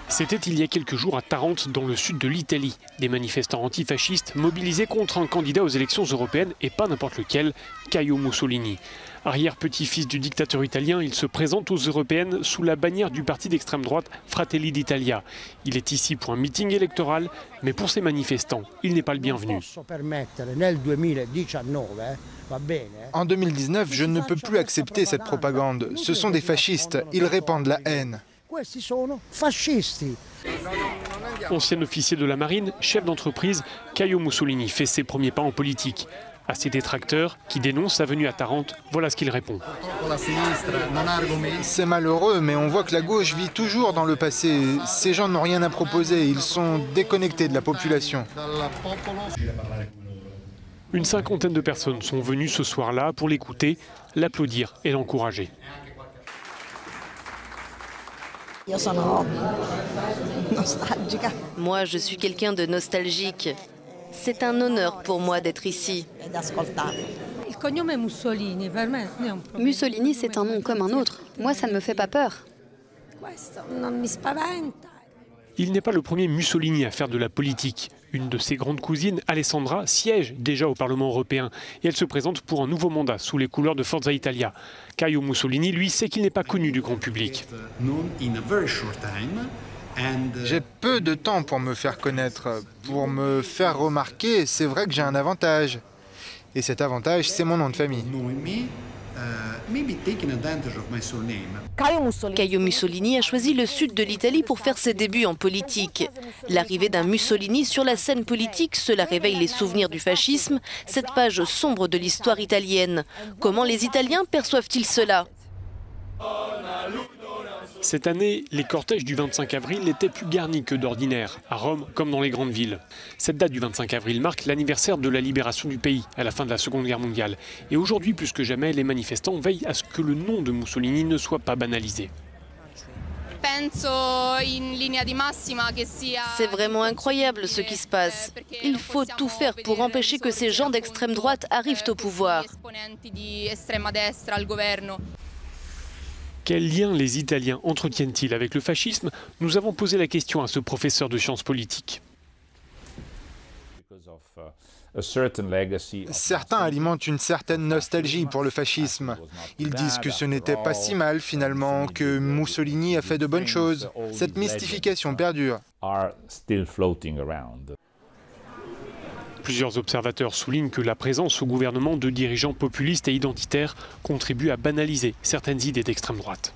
C'était il y a quelques jours à Tarente, dans le sud de l'Italie. Des manifestants antifascistes mobilisés contre un candidat aux élections européennes, et pas n'importe lequel, Caio Mussolini. Arrière-petit-fils du dictateur italien, il se présente aux européennes sous la bannière du parti d'extrême droite Fratelli d'Italia. Il est ici pour un meeting électoral, mais pour ces manifestants, il n'est pas le bienvenu. En 2019, je ne peux plus accepter cette propagande. Ce sont des fascistes, ils répandent la haine. Ancien officier de la marine, chef d'entreprise, Caio Mussolini fait ses premiers pas en politique. À ses détracteurs, qui dénoncent sa venue à Tarente, voilà ce qu'il répond. C'est malheureux, mais on voit que la gauche vit toujours dans le passé. Ces gens n'ont rien à proposer, ils sont déconnectés de la population. Une cinquantaine de personnes sont venues ce soir-là pour l'écouter, l'applaudir et l'encourager. Moi, je suis quelqu'un de nostalgique. C'est un honneur pour moi d'être ici. Mussolini, c'est un nom comme un autre. Moi, ça ne me fait pas peur. Il n'est pas le premier Mussolini à faire de la politique. Une de ses grandes cousines, Alessandra, siège déjà au Parlement européen et elle se présente pour un nouveau mandat sous les couleurs de Forza Italia. Caio Mussolini, lui, sait qu'il n'est pas connu du grand public. J'ai peu de temps pour me faire connaître. Pour me faire remarquer, c'est vrai que j'ai un avantage. Et cet avantage, c'est mon nom de famille. Caio Mussolini a choisi le sud de l'Italie pour faire ses débuts en politique. L'arrivée d'un Mussolini sur la scène politique, cela réveille les souvenirs du fascisme, cette page sombre de l'histoire italienne. Comment les Italiens perçoivent-ils cela ? Cette année, les cortèges du 25 avril étaient plus garnis que d'ordinaire, à Rome comme dans les grandes villes. Cette date du 25 avril marque l'anniversaire de la libération du pays, à la fin de la Seconde Guerre mondiale. Et aujourd'hui, plus que jamais, les manifestants veillent à ce que le nom de Mussolini ne soit pas banalisé. C'est vraiment incroyable ce qui se passe. Il faut tout faire pour empêcher que ces gens d'extrême droite arrivent au pouvoir. Quel lien les Italiens entretiennent-ils avec le fascisme? Nous avons posé la question à ce professeur de sciences politiques. Certains alimentent une certaine nostalgie pour le fascisme. Ils disent que ce n'était pas si mal finalement, que Mussolini a fait de bonnes choses. Cette mystification perdure. Plusieurs observateurs soulignent que la présence au gouvernement de dirigeants populistes et identitaires contribue à banaliser certaines idées d'extrême droite.